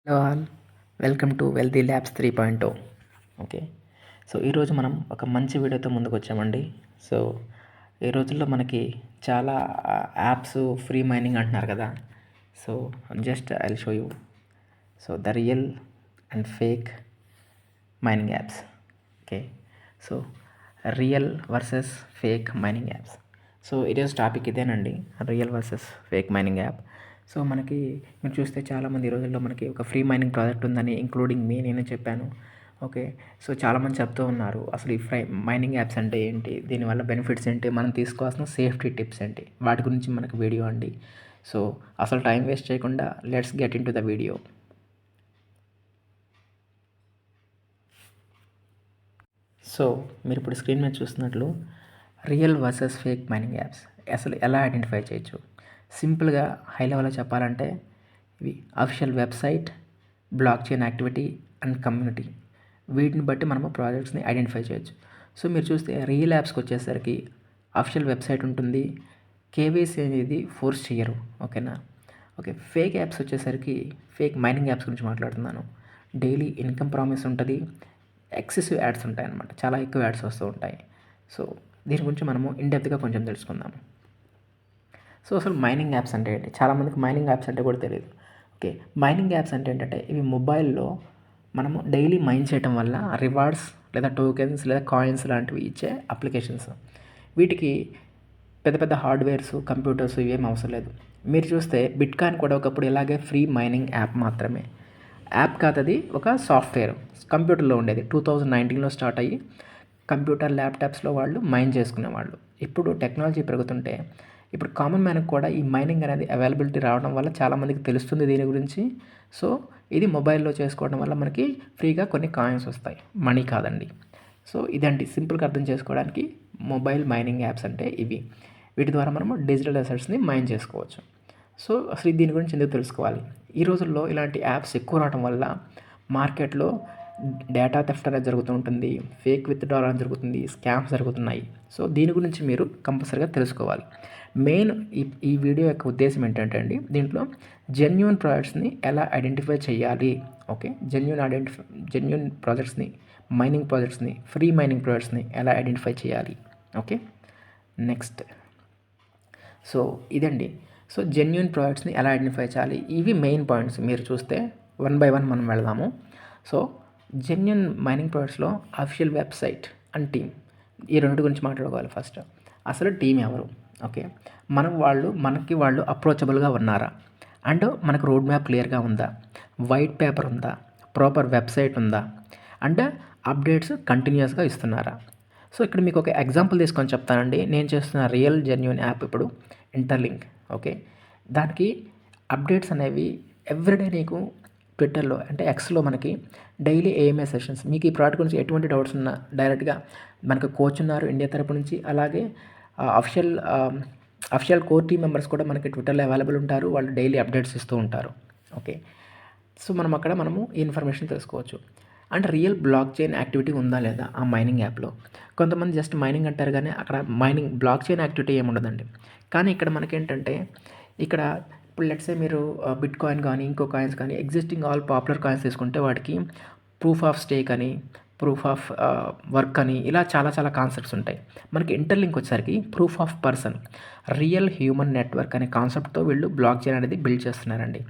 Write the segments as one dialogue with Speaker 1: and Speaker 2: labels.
Speaker 1: Hello all, welcome to wealthy labs 3.0. Okay, so ఈరోజు మనం ఒక మంచి వీడియోతో ముందుకు వచ్చామండి. సో ఈ రోజుల్లో మనకి చాలా యాప్స్ ఫ్రీ మైనింగ్ అంటున్నారు కదా. So just I will show you the real and fake mining apps. Okay, so real versus fake mining apps. So ఈరోజు టాపిక్ ఇదేనండి, real versus fake mining app. So మనకి మీరు చూస్తే చాలామంది ఈ రోజుల్లో మనకి ఒక ఫ్రీ మైనింగ్ ప్రాజెక్ట్ ఉందని, ఇంక్లూడింగ్ మీ నేను చెప్పాను. ఓకే, సో చాలామంది చెప్తూ ఉన్నారు అసలు ఈ మైనింగ్ యాప్స్ అంటే ఏంటి, దీనివల్ల బెనిఫిట్స్ ఏంటి, మనం తీసుకోవాల్సిన సేఫ్టీ టిప్స్ ఏంటి, వాటి గురించి మనకు వీడియో అండి. సో అసలు టైం వేస్ట్ చేయకుండా let's get in to the video. So మీరు ఇప్పుడు స్క్రీన్ మీద చూస్తున్నట్లు real versus fake mining apps అసలు ఎలా ఐడెంటిఫై చేయొచ్చు. సింపుల్గా హై లెవెల్లో చెప్పాలంటే ఇవి official website, block chain activity and community, వీటిని బట్టి మనము ప్రాజెక్ట్స్ని ఐడెంటిఫై చేయొచ్చు. సో మీరు చూస్తే రియల్ యాప్స్కి వచ్చేసరికి అఫిషియల్ వెబ్సైట్ ఉంటుంది, కేవైసీ అనేది ఫోర్స్ చేయరు. ఓకేనా. ఓకే, ఫేక్ యాప్స్ వచ్చేసరికి ఫేక్ మైనింగ్ యాప్స్ గురించి మాట్లాడుతున్నాను. డైలీ ఇన్కమ్ ప్రామిస్ ఉంటుంది, ఎక్సెసివ్ యాడ్స్ ఉంటాయి అన్నమాట, చాలా ఎక్కువ యాడ్స్ వస్తూ ఉంటాయి. సో దీని గురించి మనము ఇన్డెప్త్గా కొంచెం తెలుసుకుందాము. సో అసలు మైనింగ్ యాప్స్ అంటే ఏంటి, చాలామందికి మైనింగ్ యాప్స్ అంటే కూడా తెలియదు. ఓకే, మైనింగ్ యాప్స్ అంటే ఏంటంటే ఇవి మొబైల్లో మనము డైలీ మైన్ చేయడం వల్ల రివార్డ్స్ లేదా టోకెన్స్ లేదా కాయిన్స్ లాంటివి ఇచ్చే అప్లికేషన్స్. వీటికి పెద్ద పెద్ద హార్డ్వేర్స్, కంప్యూటర్స్ ఇవేం అవసరం లేదు. మీరు చూస్తే బిట్కాయిన్ కూడా ఒకప్పుడు ఇలాగే ఫ్రీ మైనింగ్ యాప్ మాత్రమే. యాప్ కాదు, అది ఒక సాఫ్ట్వేర్, కంప్యూటర్లో ఉండేది. 2019లో స్టార్ట్ అయ్యి కంప్యూటర్ ల్యాప్టాప్స్లో వాళ్ళు మైన్ చేసుకునేవాళ్ళు. ఇప్పుడు టెక్నాలజీ పెరుగుతుంటే ఇప్పుడు కామన్ మ్యాన్కి కూడా ఈ మైనింగ్ అనేది అవైలబిలిటీ రావడం వల్ల చాలామందికి తెలుస్తుంది దీని గురించి. సో ఇది మొబైల్లో చేసుకోవడం వల్ల మనకి ఫ్రీగా కొన్ని కాయిన్స్ వస్తాయి, మనీ కాదండి. సో ఇదండి సింపుల్గా అర్థం చేసుకోవడానికి మొబైల్ మైనింగ్ యాప్స్ అంటే ఇవి. వీటి ద్వారా మనము డిజిటల్ అసెట్స్ని మైన్ చేసుకోవచ్చు. సో అసలు దీని గురించి ఎందుకు తెలుసుకోవాలి. ఈ రోజుల్లో ఇలాంటి యాప్స్ ఎక్కువ రావడం వల్ల మార్కెట్లో డేటా థెఫ్ట్ అనేది జరుగుతూ ఉంటుంది, ఫేక్ విత్డ్రాల్ అనేది జరుగుతుంది, స్కామ్స్ జరుగుతున్నాయి. సో దీని గురించి మీరు కంపల్సరీగా తెలుసుకోవాలి. మెయిన్ ఈ వీడియో యొక్క ఉద్దేశం ఏంటంటే అండి, దీంట్లో జెన్యూన్ ప్రాజెక్ట్స్ని ఎలా ఐడెంటిఫై చేయాలి. ఓకే, జెన్యూన్ ప్రాజెక్ట్స్ని, మైనింగ్ ప్రాజెక్ట్స్ని, ఫ్రీ మైనింగ్ ప్రాజెక్ట్స్ని ఎలా ఐడెంటిఫై చేయాలి. Okay, next. సో ఇదండి, సో జెన్యూన్ ప్రాజెక్ట్స్ని ఎలా ఐడెంటిఫై చేయాలి, ఇవి మెయిన్ పాయింట్స్. మీరు చూస్తే వన్ బై వన్ మనం వెళ్దాము. సో జెన్యూన్ మైనింగ్ ప్రాజెక్ట్స్లో అఫిషియల్ వెబ్సైట్ అండ్ టీమ్, ఈ రెండు గురించి మాట్లాడుకోవాలి. ఫస్ట్ అసలు టీం ఎవరు. ఓకే, మనకి వాళ్ళు అప్రోచబుల్గా ఉన్నారా, అండ్ మనకు రోడ్ మ్యాప్ క్లియర్గా ఉందా, వైట్ పేపర్ ఉందా, ప్రాపర్ వెబ్సైట్ ఉందా, అండ్ అప్డేట్స్ కంటిన్యూస్గా ఇస్తున్నారా. సో ఇక్కడ మీకు ఒక ఎగ్జాంపుల్ తీసుకొని చెప్తానండి. నేను చేస్తున్న రియల్ జెన్యూన్ యాప్ ఇప్పుడు ఇంటర్లింక్. ఓకే, దానికి అప్డేట్స్ అనేవి ఎవ్రీడే నీకు ట్విట్టర్లో అంటే ఎక్స్లో మనకి డైలీ ఏఎంఏ సెషన్స్, మీకు ఈ ప్రోడక్ట్ గురించి ఎటువంటి డౌట్స్ ఉన్నా డైరెక్ట్గా మనకు కోచ్ ఉన్నారు ఇండియా తరపు నుంచి, అలాగే అఫిషియల్ కోర్ టీమ్ మెంబర్స్ కూడా మనకి ట్విట్టర్లో అవైలబుల్ ఉంటారు, వాళ్ళు డైలీ అప్డేట్స్ ఇస్తూ ఉంటారు. ఓకే, సో మనము ఈ ఇన్ఫర్మేషన్ తెలుసుకోవచ్చు. అంటే రియల్ బ్లాక్ చైన్ యాక్టివిటీ ఉందా లేదా ఆ మైనింగ్ యాప్లో. కొంతమంది జస్ట్ మైనింగ్ అంటారు కానీ అక్కడ మైనింగ్ బ్లాక్ చైన్ యాక్టివిటీ ఏమి ఉండదండి. కానీ ఇక్కడ మనకేంటంటే ఇక్కడ ఇప్పుడు లెట్సే మీరు బిట్ కాయిన్ కానీ ఇంకో కాయిన్స్ కానీ ఎగ్జిస్టింగ్ ఆల్ పాపులర్ కాయిన్స్ తీసుకుంటే వాటికి ప్రూఫ్ ఆఫ్ స్టేక్ అని, ప్రూఫ్ ఆఫ్ వర్క్ అని, ఇలా చాలా చాలా కాన్సెప్ట్స్ ఉంటాయి. మనకి ఇంటర్లింక్ వచ్చేసరికి proof of person, real human network అనే కాన్సెప్ట్తో వీళ్ళు బ్లాక్ చైన్ అనేది బిల్డ్ చేస్తున్నారండి.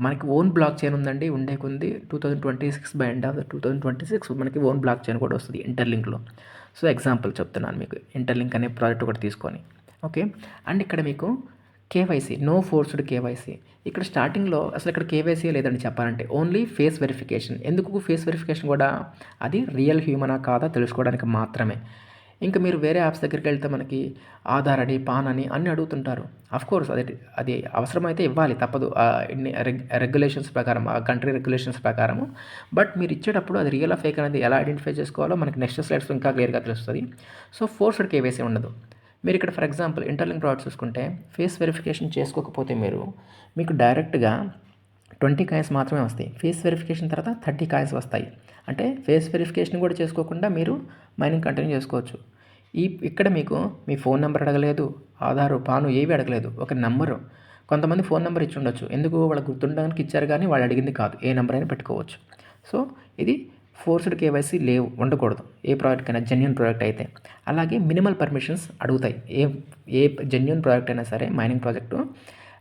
Speaker 1: మనకి ఓన్ బ్లాక్ చైన్ ఉందండి, ఉండే కొంది 2026 బై ఎండ్ ఆఫ్ 2026 మనకి ఓన్ బ్లాక్ చైన్ కూడా వస్తుంది ఇంటర్లింక్లో. సో ఎగ్జాంపుల్ చెప్తున్నాను మీకు, ఇంటర్లింక్ అనే ప్రాజెక్ట్ ఒకటి తీసుకొని. ఓకే, అండ్ ఇక్కడ మీకు కేవైసీ, నో ఫోర్స్డ్ కేవైసీ. ఇక్కడ స్టార్టింగ్లో అసలు ఇక్కడ కేవైసీ లేదండి చెప్పాలంటే, ఓన్లీ ఫేస్ వెరిఫికేషన్. ఎందుకు ఫేస్ వెరిఫికేషన్ కూడా, అది రియల్ హ్యూమనా కాదా తెలుసుకోవడానికి మాత్రమే. ఇంకా మీరు వేరే యాప్స్ దగ్గరికి వెళ్తే మనకి ఆధార్ అని, పాన్ అని అన్నీ అడుగుతుంటారు. అఫ్కోర్స్ అది అవసరమైతే ఇవ్వాలి, తప్పదు ఇన్ని రెగ్యులేషన్స్ ప్రకారం, ఆ కంట్రీ రెగ్యులేషన్స్ ప్రకారము. బట్ మీరు ఇచ్చేటప్పుడు అది రియల్ ఫేక్ అనేది ఎలా ఐడెంటిఫై చేసుకోవాలో మనకి నెక్స్ట్ స్లైడ్స్ ఇంకా క్లియర్గా తెలుస్తుంది. సో ఫోర్స్డ్ కేవైసీ ఉండదు. మీరు ఇక్కడ ఫర్ ఎగ్జాంపుల్ ఇంటర్లింక్ ప్రాజెక్ట్ చూసుకుంటే ఫేస్ వెరిఫికేషన్ చేసుకోకపోతే మీకు డైరెక్ట్గా 20 కాయిన్స్ మాత్రమే వస్తాయి. ఫేస్ వెరిఫికేషన్ తర్వాత 30 కాయిన్స్ వస్తాయి. అంటే ఫేస్ వెరిఫికేషన్ కూడా చేసుకోకుండా మీరు మైనింగ్ కంటిన్యూ చేసుకోవచ్చు. ఇక్కడ మీకు మీ ఫోన్ నెంబర్ అడగలేదు, ఆధారు, పాను ఏవి అడగలేదు, ఒక నెంబరు, కొంతమంది ఫోన్ నెంబర్ ఇచ్చి ఉండొచ్చు, ఎందుకు వాళ్ళకి గుర్తుండడానికి ఇచ్చారు కానీ వాళ్ళు అడిగింది కాదు, ఏ నెంబర్ అయినా పెట్టుకోవచ్చు. సో ఇది ఫోర్స్డ్ కేవైసీ ఉండకూడదు ఏ ప్రోడక్ట్ అయినా, జెన్యూన్ ప్రోడక్ట్ అయితే. అలాగే మినిమల్ పర్మిషన్స్ అడుగుతాయి. ఏ జెన్యూన్ ప్రోడక్ట్ అయినా సరే మైనింగ్ ప్రాజెక్టు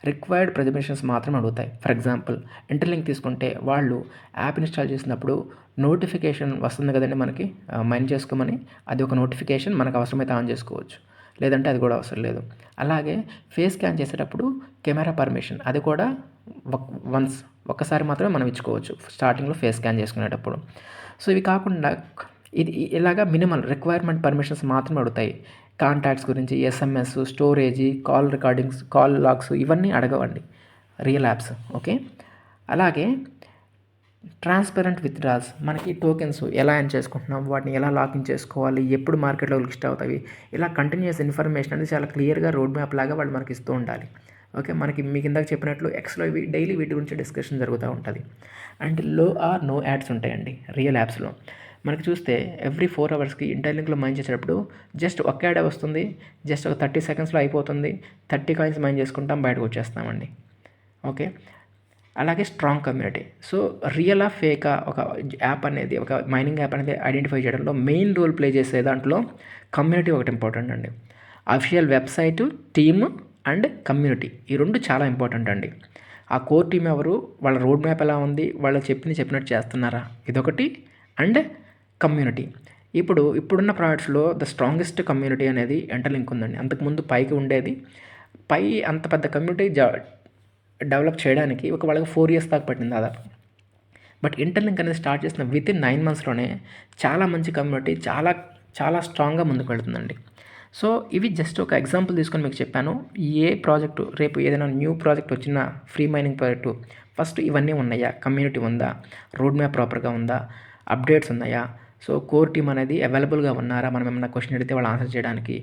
Speaker 1: రిక్వైర్డ్ పర్మిషన్స్ మాత్రమే అడుగుతాయి. ఫర్ ఎగ్జాంపుల్ ఇంటర్లింక్ తీసుకుంటే వాళ్ళు యాప్ ఇన్స్టాల్ చేసినప్పుడు నోటిఫికేషన్ వస్తుంది కదండి మనకి, మైన్ చేసుకోమని. అది ఒక నోటిఫికేషన్, మనకు అవసరమైతే ఆన్ చేసుకోవచ్చు, లేదంటే అది కూడా అవసరం లేదు. అలాగే ఫేస్ స్కాన్ చేసేటప్పుడు కెమెరా పర్మిషన్, అది కూడా ఒక్కసారి మాత్రమే మనం ఇచ్చుకోవచ్చు స్టార్టింగ్లో ఫేస్ స్కాన్ చేసుకునేటప్పుడు. సో ఇవి కాకుండా ఇలాగా మినిమల్ రిక్వైర్మెంట్ పర్మిషన్స్ మాత్రమే అడుగుతాయి. కాంటాక్ట్స్ గురించి, SMS, storage, call recordings, call logs ఇవన్నీ అడగవండి రియల్ యాప్స్. ఓకే, అలాగే ట్రాన్స్పరెంట్ విత్డ్రాల్స్, మనకి టోకెన్స్ ఎలా ఎర్న్ చేసుకుంటున్నాం, వాటిని ఎలా లాగిన్ చేసుకోవాలి, ఎప్పుడు మార్కెట్లో లిస్ట్ అవుతాయి, ఇలా కంటిన్యూస్ ఇన్ఫర్మేషన్ అనేది చాలా క్లియర్గా రోడ్ మ్యాప్ లాగా వాళ్ళు మనకి ఇస్తూ ఉండాలి. ఓకే, మనకి మీకు ఇందాక చెప్పినట్లు ఎక్స్లో ఇవి డైలీ వీటి గురించి డిస్కషన్ జరుగుతూ ఉంటుంది. అండ్ లో ఆర్ నో యాడ్స్ ఉంటాయండి రియల్ యాప్స్లో. మనకి చూస్తే ఎవ్రీ 4 అవర్స్కి ఇంటర్లింక్లో మైన్ చేసేటప్పుడు జస్ట్ ఒక యాడ్ వస్తుంది, జస్ట్ ఒక 30 సెకండ్స్లో అయిపోతుంది, 30 కాయిన్స్ మైన్ చేసుకుంటాం, బయటకు వచ్చేస్తామండి. ఓకే, అలాగే స్ట్రాంగ్ కమ్యూనిటీ. సో రియల్ ఆ ఫేకా ఒక యాప్ అనేది, ఒక మైనింగ్ యాప్ అనేది ఐడెంటిఫై చేయడంలో మెయిన్ రోల్ ప్లే చేసే దాంట్లో కమ్యూనిటీ ఒకటి ఇంపార్టెంట్ అండి. Official website, team and community, ఈ రెండు చాలా ఇంపార్టెంట్ అండి. ఆ కోర్ టీమ్ ఎవరు, వాళ్ళ రోడ్ మ్యాప్ ఎలా ఉంది, వాళ్ళు చెప్పినట్టు చేస్తున్నారా, ఇదొకటి. అండ్ కమ్యూనిటీ, ఇప్పుడున్న ప్రోడక్ట్స్లో ద స్ట్రాంగెస్ట్ కమ్యూనిటీ అనేది ఇంటర్లింక్ ఉందండి. అంతకుముందు పైకి ఉండేది, అంత పెద్ద కమ్యూనిటీ డెవలప్ చేయడానికి వాళ్ళకి 4 years దాకా పట్టింది దాదాపు. బట్ ఇంటర్లింక్ అనేది స్టార్ట్ చేసిన వితిన్ 9 monthsలోనే చాలా మంచి కమ్యూనిటీ, చాలా చాలా స్ట్రాంగ్గా ముందుకు వెళ్తుందండి. సో ఇవి జస్ట్ ఒక ఎగ్జాంపుల్ తీసుకొని మీకు చెప్పాను. ఏ ప్రాజెక్టు రేపు ఏదైనా న్యూ ప్రాజెక్ట్ వచ్చిన ఫ్రీ మైనింగ్ ప్రాజెక్టు, ఫస్ట్ ఇవన్నీ ఉన్నాయా, కమ్యూనిటీ ఉందా, రోడ్ మ్యాప్ ప్రాపర్గా ఉందా, అప్డేట్స్ ఉన్నాయా, సో కోర్ టీమ్ అనేది అవైలబుల్గా ఉన్నారా, మనం ఏమన్నా క్వశ్చన్ అడిగితే వాళ్ళు ఆన్సర్ చేయడానికి.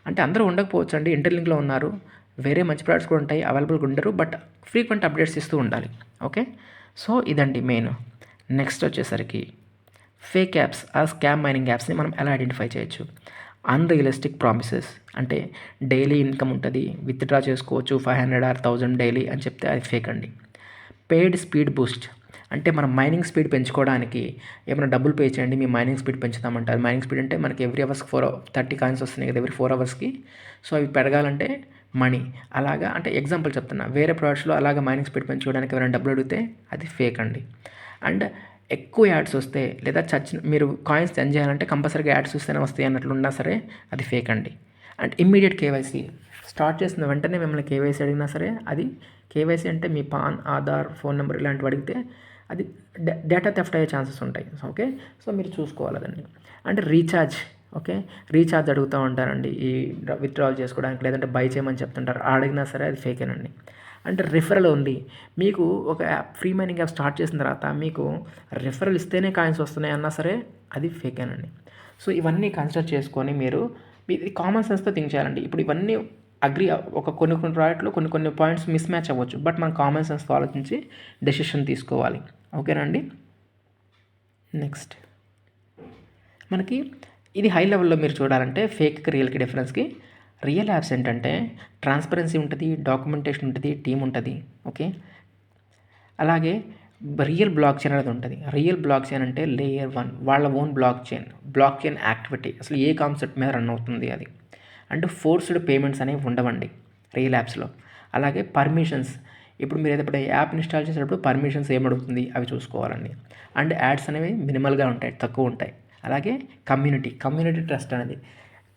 Speaker 1: అంటే అందరూ ఉండకపోవచ్చు అండి, ఇంటర్లింక్లో ఉన్నారు, వేరే మంచి ప్రోడక్ట్స్ కూడా ఉంటాయి, అవైలబుల్గా ఉండరు, బట్ ఫ్రీక్వెంట్ అప్డేట్స్ ఇస్తూ ఉండాలి. ఓకే, సో ఇదండి మెయిన్. నెక్స్ట్ వచ్చేసరికి ఫేక్ యాప్స్, ఆ స్కామ్ మైనింగ్ యాప్స్ని మనం ఎలా ఐడెంటిఫై చేయొచ్చు. అన్రియలిస్టిక్ ప్రామిసెస్, అంటే డైలీ ఇన్కమ్ ఉంటుంది, విత్డ్రా చేసుకోవచ్చు 500 or 1000 డైలీ అని చెప్తే అది ఫేక్ అండి. పెయిడ్ స్పీడ్ బూస్ట్, అంటే మనం మైనింగ్ స్పీడ్ పెంచుకోవడానికి ఏమైనా డబ్బులు పే చేయండి, మీ మైనింగ్ స్పీడ్ పెంచుతామంటారు. మైనింగ్ స్పీడ్ అంటే మనకి ఎవ్రీ అవర్స్కి 30 కాయిన్స్ వస్తున్నాయి కదా ఎవ్రీ 4 అవర్స్కి. సో అవి పెరగాలంటే మనీ, అలాగా అంటే ఎగ్జాంపుల్ చెప్తున్నా. వేరే ప్రోడక్ట్స్లో అలాగా మైనింగ్ స్పీడ్ పెంచుకోవడానికి ఎవరైనా డబ్బులు అడిగితే అది ఫేక్ అండి. అండ్ ఎక్కువ యాడ్స్ వస్తే, లేదా మీరు కాయిన్స్ ఎర్న్ చేయాలంటే కంపల్సరీగా యాడ్స్ వస్తేనే వస్తాయి అన్నట్లు ఉన్నా సరే అది ఫేక్ అండి. అండ్ ఇమ్మీడియట్ కేవైసీ, స్టార్ట్ చేసిన వెంటనే మిమ్మల్ని కేవైసీ అడిగినా సరే అది కేవైసీ అంటే మీ పాన్, ఆధార్, ఫోన్ నెంబర్ ఇలాంటివి అడిగితే అది డేటా థెఫ్ట్ అయ్యే ఛాన్సెస్ ఉంటాయి. ఓకే, సో మీరు చూసుకోవాలి అదండి. అంటే రీఛార్జ్, ఓకే, రీఛార్జ్ అడుగుతూ ఉంటారండి ఈ విత్డ్రాల్ చేసుకోవడానికి, లేదంటే బై చేయమని చెప్తుంటారు, అడిగినా సరే అది ఫేకేనండి. అంటే రిఫరల్ ఉంది, మీకు ఒక app free mining app start చేసిన తర్వాత మీకు రిఫరల్ ఇస్తేనే కాయిన్స్ వస్తున్నాయి అన్నా సరే అది ఫేకేనండి. సో ఇవన్నీ కన్సిడర్ చేసుకొని మీరు కామన్ సెన్స్తో థింక్ చేయాలండి. ఇప్పుడు ఇవన్నీ కొన్ని ప్రోడక్ట్లో కొన్ని పాయింట్స్ మిస్ మ్యాచ్ అవ్వచ్చు, బట్ మనం కామన్ సెన్స్తో ఆలోచించి డెసిషన్ తీసుకోవాలి. ఓకేనండి. నెక్స్ట్ మనకి ఇది హై లెవెల్లో మీరు చూడాలంటే ఫేక్కి రియల్కి డిఫరెన్స్కి. రియల్ యాప్స్ ఏంటంటే ట్రాన్స్పరెన్సీ ఉంటుంది, డాక్యుమెంటేషన్ ఉంటుంది, టీమ్ ఉంటుంది. ఓకే, అలాగే రియల్ బ్లాక్ చైన్ అనేది ఉంటుంది. రియల్ బ్లాక్ చైన్ అంటే లేయర్ 1 వాళ్ళ ఓన్ బ్లాక్ చైన్ యాక్టివిటీ, అసలు ఏ కాన్సెప్ట్ మీద రన్ అవుతుంది అది. అండ్ ఫోర్స్డ్ పేమెంట్స్ అనేవి ఉండవండి రియల్ యాప్స్లో. అలాగే పర్మిషన్స్, ఇప్పుడు మీరు ఏదైతే యాప్ ఇన్స్టాల్ చేసేటప్పుడు పర్మిషన్స్ ఏమడుగుతుంది అవి చూసుకోవాలండి. అండ్ యాడ్స్ అనేవి మినిమల్గా ఉంటాయి, తక్కువ ఉంటాయి. అలాగే కమ్యూనిటీ ట్రస్ట్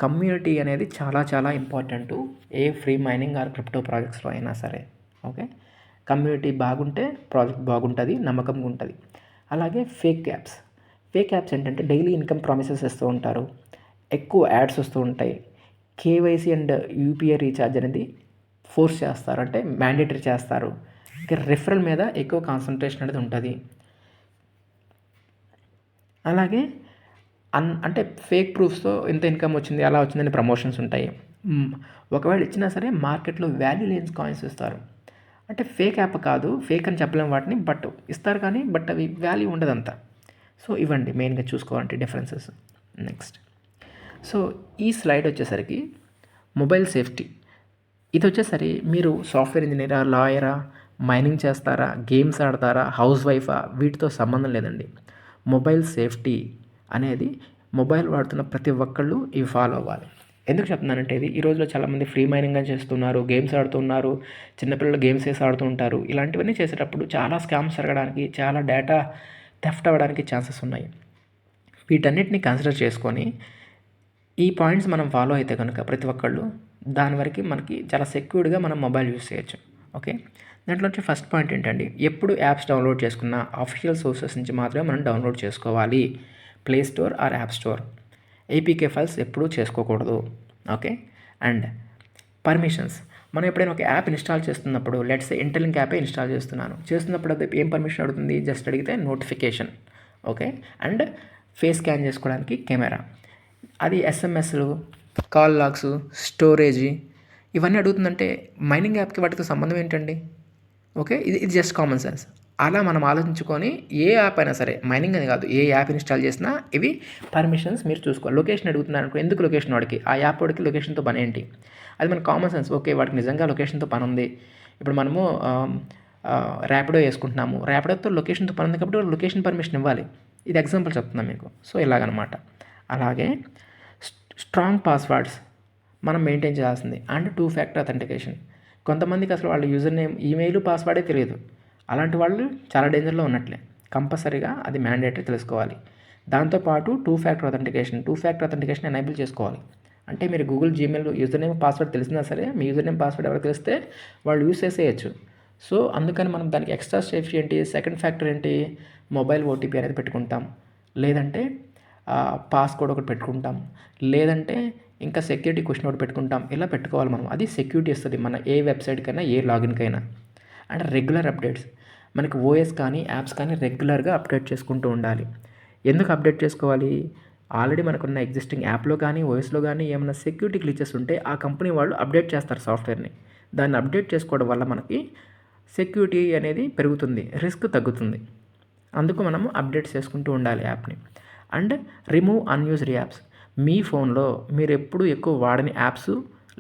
Speaker 1: కమ్యూనిటీ అనేది చాలా చాలా ఇంపార్టెంట్ ఏ ఫ్రీ మైనింగ్ ఆర్ క్రిప్టో ప్రాజెక్ట్స్లో అయినా సరే. ఓకే, కమ్యూనిటీ బాగుంటే ప్రాజెక్ట్ బాగుంటుంది, నమ్మకంగా ఉంటుంది. అలాగే ఫేక్ యాప్స్ ఏంటంటే డైలీ ఇన్కమ్ ప్రామిసెస్ ఇస్తూ ఉంటారు, ఎక్కువ యాడ్స్ వస్తూ ఉంటాయి, కేవైసీ అండ్ యూపీఐ రీఛార్జ్ అనేది ఫోర్స్ చేస్తారు, అంటే మ్యాండేటరీ చేస్తారు. ఇంకా రిఫరల్ మీద ఎక్కువ కాన్సన్ట్రేషన్ అనేది ఉంటుంది. అలాగే అంటే ఫేక్ ప్రూఫ్స్తో ఇంత ఇన్కమ్ వచ్చింది, అలా వచ్చిందని ప్రమోషన్స్ ఉంటాయి. ఒకవేళ ఇచ్చినా సరే మార్కెట్లో వాల్యూ లేని కాయిన్స్ ఇస్తారు. అంటే ఫేక్ యాప్ కాదు, ఫేక్ అని చెప్పలేము వాటిని, బట్ ఇస్తారు కానీ బట్ అవి వాల్యూ ఉండదంతా. సో ఇవ్వండి మెయిన్గా చూసుకోవాలంటే డిఫరెన్సెస్. నెక్స్ట్, సో ఈ స్లైడ్ వచ్చేసరికి మొబైల్ సేఫ్టీ. ఇది వచ్చేసరి మీరు సాఫ్ట్వేర్ ఇంజనీరా, లాయరా, మైనింగ్ చేస్తారా, గేమ్స్ ఆడతారా, హౌస్ వైఫా, వీటితో సంబంధం లేదండి. మొబైల్ సేఫ్టీ అనేది మొబైల్ వాడుతున్న ప్రతి ఒక్కళ్ళు ఇవి ఫాలో అవ్వాలి. ఎందుకు చెప్తున్నానంటే ఇది ఈ రోజుల్లో చాలామంది ఫ్రీ మైనింగ్ అని చేస్తున్నారు, గేమ్స్ ఆడుతున్నారు, చిన్నపిల్లలు గేమ్స్ వేసి ఆడుతూ ఉంటారు. ఇలాంటివన్నీ చేసేటప్పుడు చాలా స్కామ్స్ జరగడానికి, చాలా డేటా థెఫ్ట్ అవ్వడానికి ఛాన్సెస్ ఉన్నాయి. వీటన్నిటిని కన్సిడర్ చేసుకొని ఈ పాయింట్స్ మనం ఫాలో అయితే కనుక ప్రతి ఒక్కళ్ళు దాని వరకు మనకి చాలా సెక్యూర్డ్గా మనం మొబైల్ యూస్ చేయొచ్చు. ఓకే, దాంట్లో వచ్చి ఫస్ట్ పాయింట్ ఏంటండి, ఎప్పుడు యాప్స్ డౌన్లోడ్ చేసుకున్న అఫీషియల్ సోర్సెస్ నుంచి మాత్రమే మనం డౌన్లోడ్ చేసుకోవాలి. Play store or app store. APK files ఎప్పుడూ చేసుకోకూడదు. Okay, and permissions. మనం ఎప్పుడైనా ఒక యాప్ ఇన్స్టాల్ చేస్తున్నప్పుడు, లెట్స్ ఇంటర్లింక్ యాపే ఇన్స్టాల్ చేస్తున్నప్పుడు అది ఏం పర్మిషన్ అడుగుతుంది? జస్ట్ అడిగితే notification. Okay, and face scan చేసుకోవడానికి కెమెరా, అది ఎస్ఎంఎస్లు, కాల్ లాగ్స్, స్టోరేజీ ఇవన్నీ అడుగుతుందంటే మైనింగ్ యాప్కి వాటితో సంబంధం ఏంటండి? ఓకే, ఇది జస్ట్ కామన్ సెన్స్. అలా మనం ఆలోచించుకొని ఏ యాప్ అయినా సరే, మైనింగ్ అని కాదు, ఏ యాప్ ఇన్స్టాల్ చేసినా ఇవి పర్మిషన్స్ మీరు చూసుకోవాలి. లొకేషన్ అడుగుతున్నారు అనుకో, ఎందుకు లొకేషన్ వాడికి? ఆ యాప్ వాడికి లొకేషన్తో పని ఏంటి? అది మన కామన్ సెన్స్. ఓకే, వాడికి నిజంగా లొకేషన్తో పని ఉంది. ఇప్పుడు మనము ర్యాపిడో వేసుకుంటున్నాము, ర్యాపిడోతో లొకేషన్తో పని ఉంది కాబట్టి లొకేషన్ పర్మిషన్ ఇవ్వాలి. ఇది ఎగ్జాంపుల్ చెప్తున్నాను మీకు. సో ఇలాగనమాట. అలాగే స్ట్రాంగ్ పాస్వర్డ్స్ మనం మెయింటైన్ చేయాల్సింది. And 2 factor authentication. కొంతమందికి అసలు వాళ్ళ యూజర్ నేమ్, ఈమెయిల్, పాస్వర్డే తెలియదు. అలాంటి వాళ్ళు చాలా డేంజర్లో ఉన్నట్లే. కంపల్సరీగా అది మ్యాండేటరీ తెలుసుకోవాలి. దాంతోపాటు 2 ఫ్యాక్టర్ అథెంటికేషన్ ఎనేబుల్ చేసుకోవాలి. అంటే మీరు Google, Gmail user name, password తెలిసినా సరే మీ యూజర్ నేమ్, పాస్వర్డ్ ఎవరికి తెలిస్తే వాళ్ళు యూజ్ చేసేయచ్చు. సో అందుకని మనం దానికి ఎక్స్ట్రా సేఫ్టీ ఏంటి, సెకండ్ ఫ్యాక్టర్ ఏంటి, మొబైల్ ఓటీపీ అనేది పెట్టుకుంటాం, లేదంటే పాస్కోడ్ ఒకటి పెట్టుకుంటాం, లేదంటే ఇంకా సెక్యూరిటీ క్వశ్చన్ ఒకటి పెట్టుకుంటాం. ఇలా పెట్టుకోవాలి మనం. అది సెక్యూరిటీ ఇస్తుంది మన ఏ వెబ్సైట్కైనా, ఏ లాగిన్కైనా. And regular updates. మనకి ఓఎస్ కానీ యాప్స్ కానీ రెగ్యులర్గా అప్డేట్ చేసుకుంటూ ఉండాలి. ఎందుకు అప్డేట్ చేసుకోవాలి? ఆల్రెడీ మనకున్న ఎగ్జిస్టింగ్ యాప్లో కానీ, ఓఎస్లో కానీ ఏమైనా సెక్యూరిటీ గ్లిచెస్ ఉంటే ఆ కంపెనీ వాళ్ళు అప్డేట్ చేస్తారు సాఫ్ట్వేర్ని. దాన్ని అప్డేట్ చేసుకోవడం వల్ల మనకి సెక్యూరిటీ అనేది పెరుగుతుంది, రిస్క్ తగ్గుతుంది. అందుకు మనము అప్డేట్ చేసుకుంటూ ఉండాలి యాప్ని. And remove unused apps. మీ ఫోన్లో మీరు ఎప్పుడు ఎక్కువ వాడని యాప్స్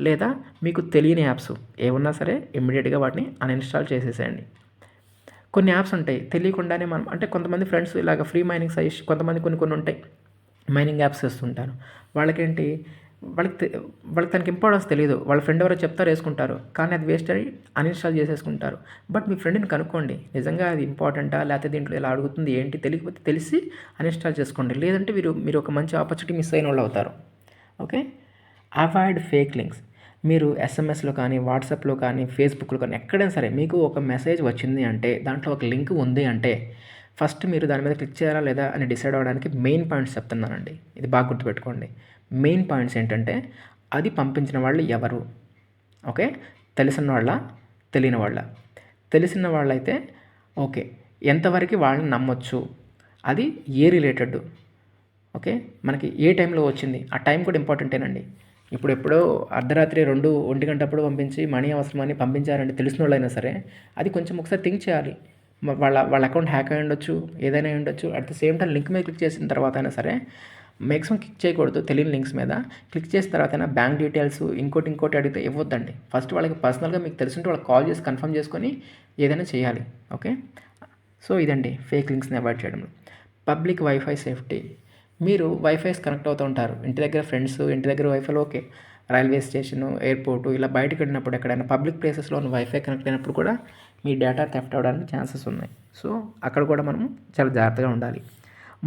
Speaker 1: లేదా మీకు తెలియని యాప్స్ ఏమన్నా సరే ఇమ్మీడియట్గా వాటిని అన్ఇన్స్టాల్ చేసేసేయండి. కొన్ని యాప్స్ ఉంటాయి తెలియకుండానే మనం, అంటే కొంతమంది ఫ్రెండ్స్ ఇలాగ ఫ్రీ మైనింగ్ సజెస్ట్, కొంతమంది కొన్ని ఉంటాయి మైనింగ్ యాప్స్ చేస్తుంటారు. వాళ్ళకేంటి, వాళ్ళకి తనకి ఇంపార్టెన్స్ తెలియదు. వాళ్ళ ఫ్రెండ్ ఎవరో చెప్తారు, వేసుకుంటారు, కానీ అది వేస్ట్ అయ్యి అన్ఇన్స్టాల్ చేసేసుకుంటారు. బట్ మీ ఫ్రెండ్ని కనుక్కోండి, నిజంగా అది ఇంపార్టెంటా, లేకపోతే దీంట్లో ఇలా అడుగుతుంది ఏంటి, తెలియకపోతే తెలిసి అన్ఇన్స్టాల్ చేసుకోండి. లేదంటే మీరు ఒక మంచి ఆపర్చునిటీ మిస్ అయిన వాళ్ళు అవుతారు. Okay, avoid fake links. మీరు ఎస్ఎంఎస్లో కానీ, వాట్సాప్లో కానీ, ఫేస్బుక్లో కానీ ఎక్కడైనా సరే మీకు ఒక మెసేజ్ వచ్చింది అంటే, దాంట్లో ఒక లింక్ ఉంది అంటే ఫస్ట్ మీరు దాని మీద క్లిక్ చేయాలా లేదా అని డిసైడ్ అవ్వడానికి మెయిన్ పాయింట్స్ చెప్తున్నానండి. ఇది బాగా గుర్తుపెట్టుకోండి. మెయిన్ పాయింట్స్ ఏంటంటే, అది పంపించిన వాళ్ళు ఎవరు? ఓకే, తెలిసిన వాళ్ళ, తెలియని వాళ్ళ? తెలిసిన వాళ్ళైతే ఓకే, ఎంతవరకు వాళ్ళని నమ్మొచ్చు, అది ఏ రిలేటెడ్, ఓకే, మనకి ఏ టైంలో వచ్చింది, ఆ టైం కూడా ఇంపార్టెంటేనండి. ఎప్పుడో అర్ధరాత్రి 2-1 గంటప్పుడు పంపించి మనీ అవసరమని పంపించారంటే తెలిసిన వాళ్ళైనా సరే అది కొంచెం ఒకసారి థింక్ చేయాలి. వాళ్ళ అకౌంట్ హ్యాక్ అయి ఉండొచ్చు, ఏదైనా అయి ఉండొచ్చు. At the same time link మీద క్లిక్ చేసిన తర్వాత అయినా సరే మ్యాక్సిమం క్లిక్ చేయకూడదు. తెలియని లింక్స్ మీద క్లిక్ చేసిన తర్వాత అయినా బ్యాంక్ డీటెయిల్స్ ఇంకోటి అడిగితే ఇవ్వద్దండి. ఫస్ట్ వాళ్ళకి పర్సనల్గా మీకు తెలిసింటే వాళ్ళకి కాల్ చేసి కన్ఫర్మ్ చేసుకొని ఏదైనా చేయాలి. ఓకే, సో ఇదండి ఫేక్ లింక్స్ని అవాయిడ్ చేయడం. Public wifi safety. మీరు వైఫైస్ కనెక్ట్ అవుతూ ఉంటారు, ఇంటి దగ్గర ఫ్రెండ్స్, ఇంటి దగ్గర వైఫైలో ఓకే, రైల్వే స్టేషను, ఎయిర్పోర్టు ఇలా బయటకు వెళ్ళినప్పుడు ఎక్కడైనా పబ్లిక్ ప్లేసెస్లో వైఫై కనెక్ట్ అయినప్పుడు కూడా మీ డేటా థెఫ్ట్ అవ్వడానికి ఛాన్సెస్ ఉన్నాయి. సో అక్కడ కూడా మనం చాలా జాగ్రత్తగా ఉండాలి.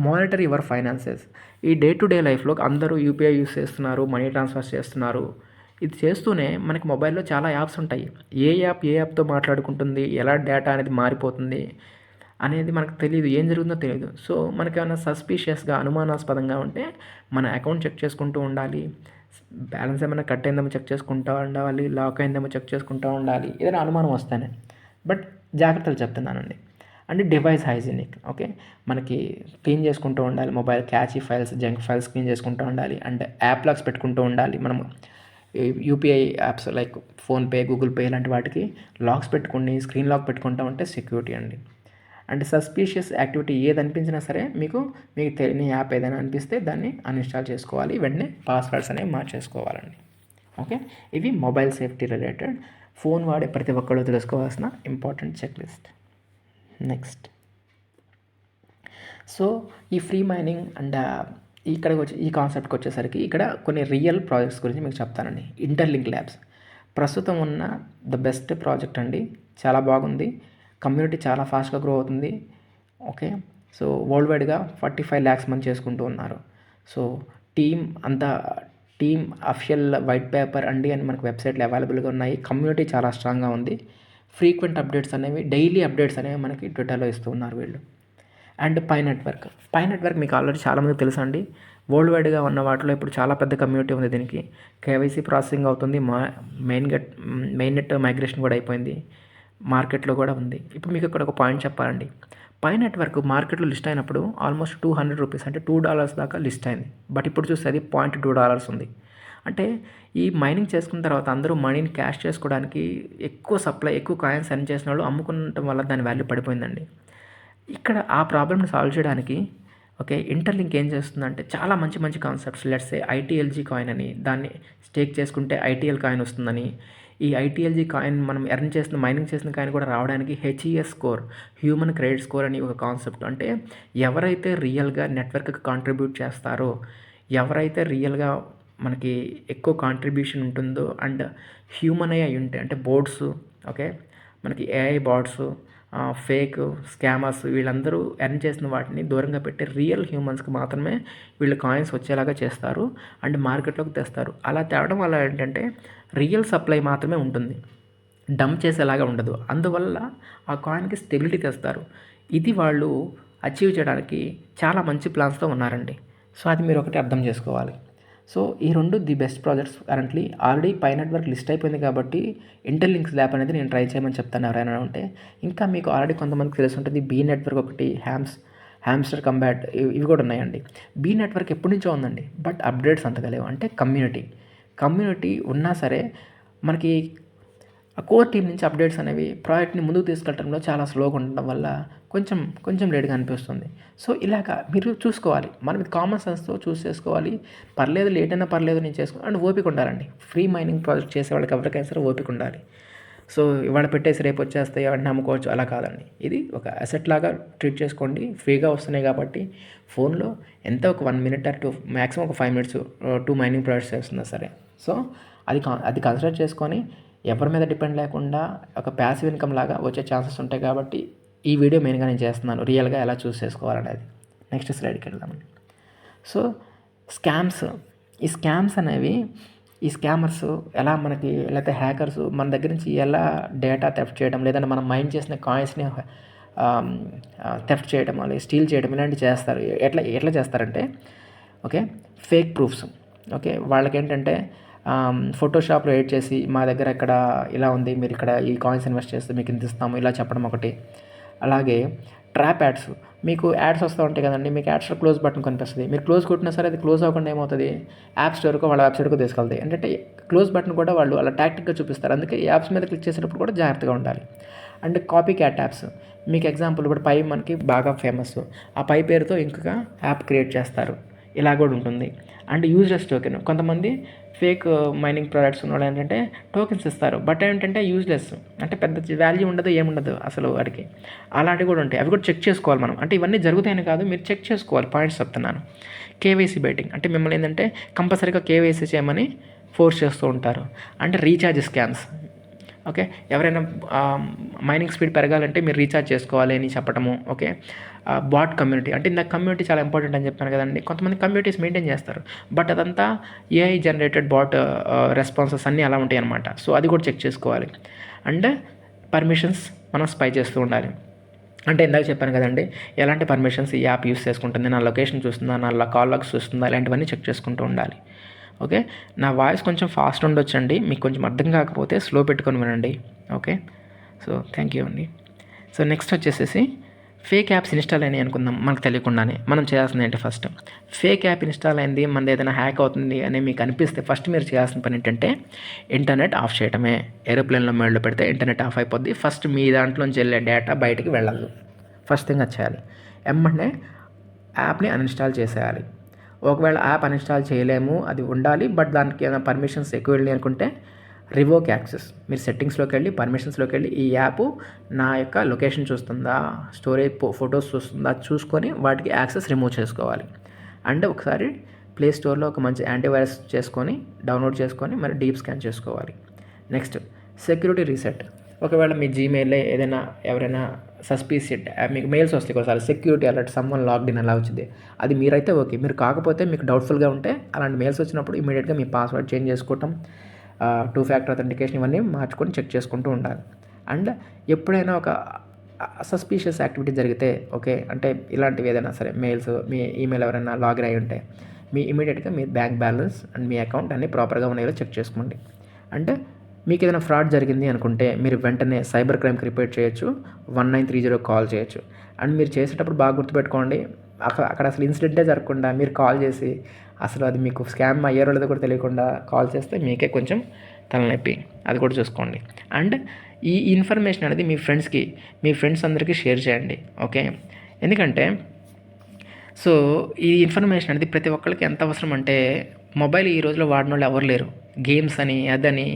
Speaker 1: Monitor your finances. ఈ డే టు డే లైఫ్లో అందరూ యూపీఐ యూస్ చేస్తున్నారు, మనీ ట్రాన్స్ఫర్స్ చేస్తున్నారు. ఇది చేస్తూనే మనకి మొబైల్లో చాలా యాప్స్ ఉంటాయి. ఏ యాప్తో మాట్లాడుకుంటుంది, ఎలా డేటా అనేది మారిపోతుంది అనేది మనకు తెలియదు, ఏం జరుగుతుందో తెలియదు. సో మనకి ఏమైనా సస్పీషియస్గా, అనుమానాస్పదంగా ఉంటే మన అకౌంట్ చెక్ చేసుకుంటూ ఉండాలి. బ్యాలెన్స్ ఏమైనా కట్ అయిందేమో చెక్ చేసుకుంటూ ఉండాలి, లాక్ అయిందేమో చెక్ చేసుకుంటూ ఉండాలి, ఏదైనా అనుమానం వస్తేనే. బట్ జాగ్రత్తలు చెప్తున్నానండి. And device hygienic. ఓకే, మనకి క్లీన్ చేసుకుంటూ ఉండాలి mobile, catchy files, junk files clean చేసుకుంటూ ఉండాలి. అండ్ యాప్ లాక్స్ పెట్టుకుంటూ ఉండాలి. మనం UPI apps like PhonePe, Google pay ఇలాంటి వాటికి లాక్స్ పెట్టుకుని స్క్రీన్ లాక్ పెట్టుకుంటూ ఉంటే సెక్యూరిటీ అండి. అండ్ సస్పీషియస్ యాక్టివిటీ ఏది అనిపించినా సరే మీకు తెలియని యాప్ ఏదైనా అనిపిస్తే దాన్ని అన్ఇన్స్టాల్ చేసుకోవాలి. వెంటనే పాస్వర్డ్స్ అనేవి మార్చేసుకోవాలండి. ఓకే, ఇవి మొబైల్ సేఫ్టీ రిలేటెడ్ ఫోన్ వాడే ప్రతి ఒక్కళ్ళు తెలుసుకోవాల్సిన important check list. Next, so ఈ ఫ్రీ మైనింగ్ అండ్ ఇక్కడికి వచ్చి ఈ కాన్సెప్ట్కి వచ్చేసరికి ఇక్కడ కొన్ని రియల్ ప్రాజెక్ట్స్ గురించి మీకు చెప్తానండి. ఇంటర్లింక్ ల్యాబ్స్ ప్రస్తుతం ఉన్న ద బెస్ట్ ప్రాజెక్ట్ అండి, చాలా బాగుంది, కమ్యూనిటీ చాలా ఫాస్ట్గా గ్రో అవుతుంది. ఓకే, సో వరల్డ్ వైడ్గా 45 lakhs మంది చేసుకుంటూ ఉన్నారు. So team official white paper అండి అని మనకు వెబ్సైట్లో అవైలబుల్గా ఉన్నాయి. కమ్యూనిటీ చాలా స్ట్రాంగ్గా ఉంది. ఫ్రీక్వెంట్ అప్డేట్స్ అనేవి, డైలీ అప్డేట్స్ అనేవి మనకి ట్విట్టర్లో ఇస్తూ ఉన్నారు వీళ్ళు. అండ్ పై నెట్వర్క్ మీకు ఆల్రెడీ చాలామంది తెలుసు అండి. వరల్డ్ వైడ్గా ఉన్న వాటిలో ఇప్పుడు చాలా పెద్ద కమ్యూనిటీ ఉంది దీనికి. కేవైసీ ప్రాసెసింగ్ అవుతుంది, మెయిన్ నెట్ మైగ్రేషన్ కూడా అయిపోయింది, మార్కెట్లో కూడా ఉంది. ఇప్పుడు మీకు ఇక్కడ ఒక పాయింట్ చెప్పాలండి. పై నెట్వర్క్ మార్కెట్లో లిస్ట్ అయినప్పుడు ఆల్మోస్ట్ $200 అంటే $2 దాకా లిస్ట్ అయింది. బట్ ఇప్పుడు చూస్తే అది $0.2 ఉంది. అంటే ఈ మైనింగ్ చేసుకున్న తర్వాత అందరూ మనీని క్యాష్ చేసుకోవడానికి ఎక్కువ కాయిన్స్ ఎర్న్ చేసిన వాళ్ళు అమ్ముకుంటం వల్ల దాని వాల్యూ పడిపోయిందండి. ఇక్కడ ఆ ప్రాబ్లమ్ని సాల్వ్ చేయడానికి ఓకే, ఇంటర్లింక్ ఏం చేస్తుందంటే చాలా మంచి concepts, let's say ITLG coin అని, దాన్ని స్టేక్ చేసుకుంటే ఐటీఎల్ కాయిన్ వస్తుందని, ఈ ఐటీఎల్జీ కాయిన్ మనం మైనింగ్ చేసిన కాయిన్ కూడా రావడానికి HES score, human credit score అని ఒక కాన్సెప్ట్. అంటే ఎవరైతే రియల్గా నెట్వర్క్కి కాంట్రిబ్యూట్ చేస్తారో, ఎవరైతే రియల్గా మనకి ఎక్కువ కాంట్రిబ్యూషన్ ఉంటుందో అండ్ హ్యూమన్ అయి ఉంటే, అంటే బోర్డ్స్, ఓకే, మనకి ఏఐ బాట్స్, ఫేక్ స్కామర్స్ వీళ్ళందరూ ఎర్న్ చేసిన వాటిని దూరంగా పెట్టి రియల్ హ్యూమన్స్కి మాత్రమే వీళ్ళు కాయిన్స్ వచ్చేలాగా చేస్తారు అండ్ మార్కెట్లోకి తెస్తారు. అలా తేవడం వల్ల ఏంటంటే రియల్ సప్లై మాత్రమే ఉంటుంది, డంప్ చేసేలాగా ఉండదు. అందువల్ల ఆ కాయిన్కి స్టెబిలిటీ తెస్తారు. ఇది వాళ్ళు అచీవ్ చేయడానికి చాలా మంచి ప్లాన్స్తో ఉన్నారండి. సో అది మీరు ఒకటి అర్థం చేసుకోవాలి. సో ఈ రెండు the best projects currently. Already Pi network list అయిపోయింది కాబట్టి ఇంటర్లింక్స్ ల్యాబ్ అనేది నేను ట్రై చేయమని చెప్తాను ఎవరైనా ఉంటే. ఇంకా మీకు ఆల్రెడీ కొంతమందికి తెలిసి ఉంటుంది, బీ నెట్వర్క్ ఒకటి, హ్యామ్స్టర్ కంబ్యాట్, ఇవి కూడా ఉన్నాయండి. బీ నెట్వర్క్ ఎప్పటి నుంచో ఉందండి, బట్ అప్డేట్స్ అంతగా లేవు. అంటే కమ్యూనిటీ ఉన్నా సరే మనకి ఆ కోర్ టీం నుంచి అప్డేట్స్ అనేవి ప్రాజెక్ట్ని ముందుకు తీసుకెళ్ళడంలో చాలా స్లోగా ఉండడం వల్ల కొంచెం లేట్గా అనిపిస్తుంది. సో ఇలాగా మీరు చూసుకోవాలి, మనం ఇది కామన్ సెన్స్తో చూస్ చేసుకోవాలి. పర్లేదు, లేట్ అయినా పర్లేదు, నేను చేసుకోవాలి అండ్ ఓపిక ఉండాలండి. ఫ్రీ మైనింగ్ ప్రాజెక్ట్ చేసే వాళ్ళకి ఎవరికైనా సరే ఓపిక ఉండాలి. సో ఇవాళ పెట్టేసి రేపు వచ్చేస్తాయి అవన్నీ నమ్ముకోవచ్చు, అలా కాదండి. ఇది ఒక అసెట్ లాగా ట్రీట్ చేసుకోండి. ఫ్రీగా వస్తున్నాయి కాబట్టి ఫోన్లో ఎంత ఒక 1 minute or 2 మ్యాక్సిమం ఒక 5 minutes 2 మైనింగ్ ప్రాజెక్ట్స్ చేస్తున్నా సరే. సో అది కన్సిడర్ చేసుకొని ఎవరి మీద డిపెండ్ లేకుండా ఒక ప్యాసివ్ ఇన్కమ్ లాగా వచ్చే ఛాన్సెస్ ఉంటాయి కాబట్టి ఈ వీడియో మెయిన్గా నేను చేస్తున్నాను, రియల్గా ఎలా చూస్ చేసుకోవాలనేది. నెక్స్ట్ స్లైడ్కి వెళ్దామండి. సో ఈ స్కామ్స్ అనేవి, ఈ స్కామర్స్ ఎలా మనకి, లేకపోతే హ్యాకర్స్ మన దగ్గర నుంచి ఎలా డేటా థెఫ్ట్ చేయడం, లేదంటే మనం మైన్ చేసిన కాయిన్స్ని థెఫ్ట్ చేయడం, అలాగే స్టీల్ చేయడం, ఇలాంటివి చేస్తారు. ఎట్లా చేస్తారంటే ఓకే, ఫేక్ ప్రూఫ్స్. ఓకే, వాళ్ళకేంటంటే ఫోటోషాప్లో ఎడిట్ చేసి మా దగ్గర ఇక్కడ ఇలా ఉంది, మీరు ఇక్కడ ఈ కాయిన్స్ ఇన్వెస్ట్ చేస్తే మీకు ఇంత ఇస్తాము, ఇలా చెప్పడం ఒకటి. అలాగే ట్రాప్ యాడ్స్, మీకు యాడ్స్ వస్తూ ఉంటాయి కదండి, మీకు యాడ్స్లో క్లోజ్ బటన్ కనిపిస్తుంది, మీరు క్లోజ్ కొట్టినా సరే అది క్లోజ్ అవ్వకుండా ఏమవుతుంది, యాప్ స్టోర్కో వాళ్ళ వెబ్సైట్కో తీసుకెళ్తాయి. ఏంటంటే క్లోజ్ బటన్ కూడా వాళ్ళు అలా టాక్టిక్గా చూపిస్తారు. అందుకే యాప్స్ మీద క్లిక్ చేసేటప్పుడు కూడా జాగ్రత్తగా ఉండాలి. అండ్ కాపీ క్యాట్ యాప్స్, మీకు ఎగ్జాంపుల్ ఇప్పుడు పై మనకి బాగా ఫేమస్, ఆ పై పేరుతో ఇంకొక యాప్ క్రియేట్ చేస్తారు, ఇలా కూడా ఉంటుంది. అండ్ యూజ్లెస్ టోకెన్, కొంతమంది ఫేక్ మైనింగ్ ప్రోడక్ట్స్ ఉన్న వాళ్ళు ఏంటంటే టోకెన్స్ ఇస్తారు, బట్ ఏంటంటే యూజ్లెస్, అంటే పెద్ద వాల్యూ ఉండదు, ఏముండదు అసలు వాడికి. అలాంటివి కూడా ఉంటాయి, అవి కూడా చెక్ చేసుకోవాలి మనం. అంటే ఇవన్నీ జరుగుతాయని కాదు, మీరు చెక్ చేసుకోవాలి. పాయింట్స్ చెప్తున్నాను. కేవైసీ బెట్టింగ్, అంటే మిమ్మల్ని ఏంటంటే కంపల్సరీగా కేవైసీ చేయమని ఫోర్స్ చేస్తూ ఉంటారు. అంటే రీఛార్జ్ స్కామ్స్. ఓకే, ఎవరైనా మైనింగ్ స్పీడ్ పెరగాలంటే మీరు రీఛార్జ్ చేసుకోవాలి అని చెప్పడము. ఓకే, బాట్ కమ్యూనిటీ, అంటే ఇందాక కమ్యూనిటీ చాలా ఇంపార్టెంట్ అని చెప్పాను కదండి. కొంతమంది కమ్యూనిటీస్ మెయింటైన్ చేస్తారు, బట్ అదంతా ఏఐ జనరేటెడ్ బాట్ రెస్పాన్సెస్ అన్నీ అలా ఉంటాయి అన్నమాట. సో అది కూడా చెక్ చేసుకోవాలి. అండ్ పర్మిషన్స్ మనం స్పై చేస్తూ ఉండాలి. అంటే ఇందాక చెప్పాను కదండి, ఎలాంటి పర్మిషన్స్ ఈ యాప్ యూస్ చేసుకుంటుంది, నా లొకేషన్ చూస్తుందా, నా కాల్ లాగ్స్ చూస్తుందా, ఇలాంటివన్నీ చెక్ చేసుకుంటూ ఉండాలి. ఓకే, నా వాయిస్ కొంచెం ఫాస్ట్ ఉండొచ్చండి, మీకు కొంచెం అర్థం కాకపోతే స్లో పెట్టుకొని వినండి. ఓకే, సో థ్యాంక్ యూ అండి. సో నెక్స్ట్ వచ్చేసేసి ఫేక్ యాప్స్ ఇన్స్టాల్ అయినాయి అనుకుందాం, మనకు తెలియకుండానే. మనం చేయాల్సింది ఏంటి, ఫస్ట్ ఫేక్ యాప్ ఇన్స్టాల్ అయింది, మనది ఏదైనా హ్యాక్ అవుతుంది అని మీకు అనిపిస్తే ఫస్ట్ మీరు చేయాల్సిన పని ఏంటంటే ఇంటర్నెట్ ఆఫ్ చేయడమే. ఏరోప్లేన్లో మోడ్లో పెడితే ఇంటర్నెట్ ఆఫ్ అయిపోద్ది. ఫస్ట్ మీ దాంట్లోంచి వెళ్ళే డేటా బయటికి వెళ్ళదు. ఫస్ట్ థింగ్ అది చేయాలి. ఎమ్మంటే యాప్ని అన్ఇన్స్టాల్ చేసేయాలి. ఒకవేళ యాప్ అన్ఇన్స్టాల్ చేయలేము, అది ఉండాలి, బట్ దానికి ఏదైనా పర్మిషన్స్ ఎక్కువ వెళ్ళి అనుకుంటే రివోక్ యాక్సెస్. మీరు సెట్టింగ్స్లోకి వెళ్ళి పర్మిషన్స్లోకి వెళ్ళి ఈ యాప్ నా యొక్క లొకేషన్ చూస్తుందా, స్టోరేజ్ ఫొటోస్ చూస్తుందా చూసుకొని వాటికి యాక్సెస్ రిమూవ్ చేసుకోవాలి. అండ్ ఒకసారి ప్లే స్టోర్లో ఒక మంచి యాంటీవైరస్ చేసుకొని డౌన్లోడ్ చేసుకొని మరి డీప్ స్కాన్ చేసుకోవాలి. Next security reset. ఒకవేళ మీ జీమెయిల్లో ఏదైనా ఎవరైనా సస్పీషియస్ మీకు మెయిల్స్ వస్తాయి కొన్నిసార్లు, security alert someone logged in అలా వచ్చింది, అది మీరైతే ఓకే. మీరు కాకపోతే మీకు డౌట్ఫుల్గా ఉంటే అలాంటి మెయిల్స్ వచ్చినప్పుడు ఇమీడియట్గా మీ పాస్వర్డ్ చేంజ్ చేసుకోవటం, 2 ఫ్యాక్టర్ అథెంటికేషన్ ఇవన్నీ మార్చుకొని చెక్ చేసుకుంటూ ఉండాలి. అండ్ ఎప్పుడైనా ఒక సస్పీషియస్ యాక్టివిటీ జరిగితే ఓకే, అంటే ఇలాంటివి ఏదైనా సరే మెయిల్స్, మీ ఈమెయిల్ ఎవరైనా లాగిన్ అయి ఉంటే మీ ఇమీడియట్గా మీ బ్యాంక్ బ్యాలెన్స్ అండ్ మీ అకౌంట్ అన్నీ ప్రాపర్గా ఉన్నాయో చెక్ చేసుకోండి. అంటే మీకు ఏదైనా ఫ్రాడ్ జరిగింది అనుకుంటే మీరు వెంటనే సైబర్ క్రైమ్కి రిపోర్ట్ చేయొచ్చు, 1930 కాల్ చేయొచ్చు. అండ్ మీరు చేసేటప్పుడు బాగా గుర్తుపెట్టుకోండి, అక్కడ అసలు ఇన్సిడెంటే జరగకుండా మీరు కాల్ చేసి అసలు అది మీకు స్కామ్ అయ్యారో లేదో కూడా తెలియకుండా కాల్ చేస్తే మీకే కొంచెం తలనొప్పి, అది కూడా చూసుకోండి. అండ్ ఈ ఇన్ఫర్మేషన్ అనేది మీ ఫ్రెండ్స్ అందరికీ షేర్ చేయండి, ఓకే. ఎందుకంటే సో ఈ ఇన్ఫర్మేషన్ అనేది ప్రతి ఒక్కరికి ఎంత అవసరం అంటే, మొబైల్ ఈ రోజులో వాడిన వాళ్ళు ఎవరు లేరు. గేమ్స్ అని అదని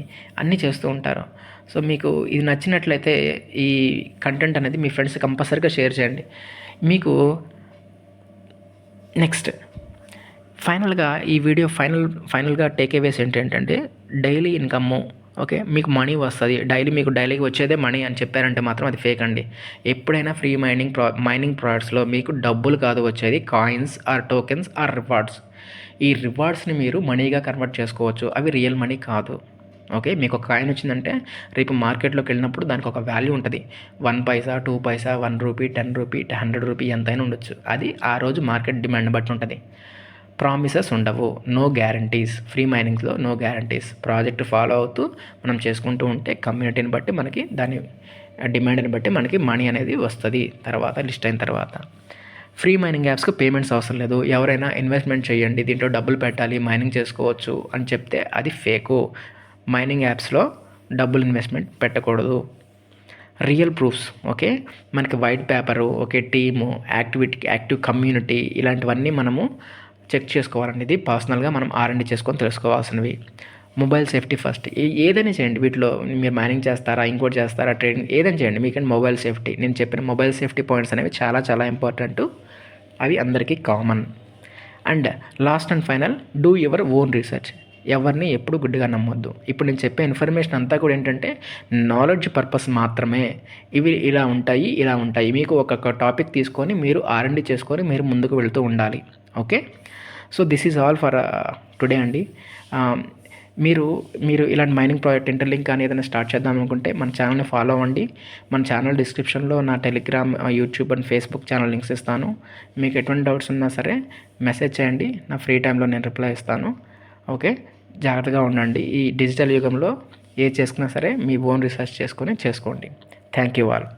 Speaker 1: అన్నీ చేస్తూ ఉంటారు. సో మీకు ఇది నచ్చినట్లయితే ఈ కంటెంట్ అనేది మీ ఫ్రెండ్స్ కంపల్సరీగా షేర్ చేయండి. మీకు నెక్స్ట్ ఫైనల్గా ఈ వీడియో ఫైనల్గా టేక్అవేస్ ఏంటంటే డైలీ ఇన్కమ్, ఓకే, మీకు మనీ వస్తుంది డైలీకి వచ్చేదే మనీ అని చెప్పారంటే మాత్రం అది ఫేక్ అండి. ఎప్పుడైనా ఫ్రీ మైనింగ్ ప్రోడక్ట్స్లో మీకు డబ్బులు కాదు వచ్చేది, coins or tokens or rewards. ఈ రివార్డ్స్ని మీరు మనీగా కన్వర్ట్ చేసుకోవచ్చు, అవి రియల్ మనీ కాదు, ఓకే. మీకు ఒక కాయిన్ వచ్చిందంటే రేపు మార్కెట్లోకి వెళ్ళినప్పుడు దానికి ఒక వాల్యూ ఉంటుంది. 1 పైసా, 2 పైసా, 1 రూపీ, 10 రూపీ, 100 రూపీ ఎంతైనా ఉండొచ్చు. అది ఆ రోజు మార్కెట్ డిమాండ్ బట్టి ఉంటుంది. ప్రామిసెస్ ఉండవు, నో గ్యారంటీస్. ఫ్రీ మైనింగ్స్లో నో గ్యారంటీస్. ప్రాజెక్ట్ ఫాలో అవుతూ మనం చేసుకుంటూ ఉంటే కమ్యూనిటీని బట్టి మనకి దాని డిమాండ్ని బట్టి మనకి మనీ అనేది వస్తుంది తర్వాత లిస్ట్ అయిన తర్వాత. ఫ్రీ మైనింగ్ యాప్స్కి పేమెంట్స్ అవసరం లేదు. ఎవరైనా ఇన్వెస్ట్మెంట్ చేయండి, దీంట్లో డబ్బులు పెట్టాలి, మైనింగ్ చేసుకోవచ్చు అని చెప్తే అది ఫేకు. మైనింగ్ యాప్స్లో డబ్బులు ఇన్వెస్ట్మెంట్ పెట్టకూడదు. రియల్ ప్రూఫ్స్, ఓకే, మనకి white paper, okay, team, active community, ఇలాంటివన్నీ మనము చెక్ చేసుకోవాలండి. ఇది పర్సనల్గా మనం R&D చేసుకొని తెలుసుకోవాల్సినవి. Mobile safety first. ఏదైనా చేయండి, వీటిలో మీరు మైనింగ్ చేస్తారా, ఇంకోటి చేస్తారా, ట్రేడింగ్ ఏదైనా చేయండి, మీకంటే మొబైల్ సేఫ్టీ, నేను చెప్పిన మొబైల్ సేఫ్టీ పాయింట్స్ అనేవి చాలా చాలా ఇంపార్టెంట్, అవి అందరికీ common. And last and final, do your own research. ఎవరిని ఎప్పుడు గుడ్డిగా నమ్మొద్దు. ఇప్పుడు నేను చెప్పే ఇన్ఫర్మేషన్ అంతా కూడా ఏంటంటే నాలెడ్జ్ పర్పస్ మాత్రమే. ఇవి ఇలా ఉంటాయి. మీకు ఒక్కొక్క టాపిక్ తీసుకొని మీరు R&D చేసుకొని మీరు ముందుకు వెళ్తూ ఉండాలి, okay. So this is all for today అండి. మీరు ఇలాంటి మైనింగ్ ప్రాజెక్ట్ ఇంటర్లింక్ కానీ ఏదైనా స్టార్ట్ చేద్దాం అనుకుంటే మన ఛానల్ని ఫాలో అవ్వండి. మన ఛానల్ డిస్క్రిప్షన్లో నా Telegram, YouTube and Facebook channel links ఇస్తాను. మీకు ఎటువంటి డౌట్స్ ఉన్నా సరే మెసేజ్ చేయండి, నా ఫ్రీ టైంలో నేను రిప్లై ఇస్తాను, ఓకే. జాగ్రత్తగా ఉండండి. ఈ డిజిటల్ యుగంలో ఏది చేసుకున్నా సరే మీ ఓన్ రీసెర్చ్ చేసుకోండి. Thank you all.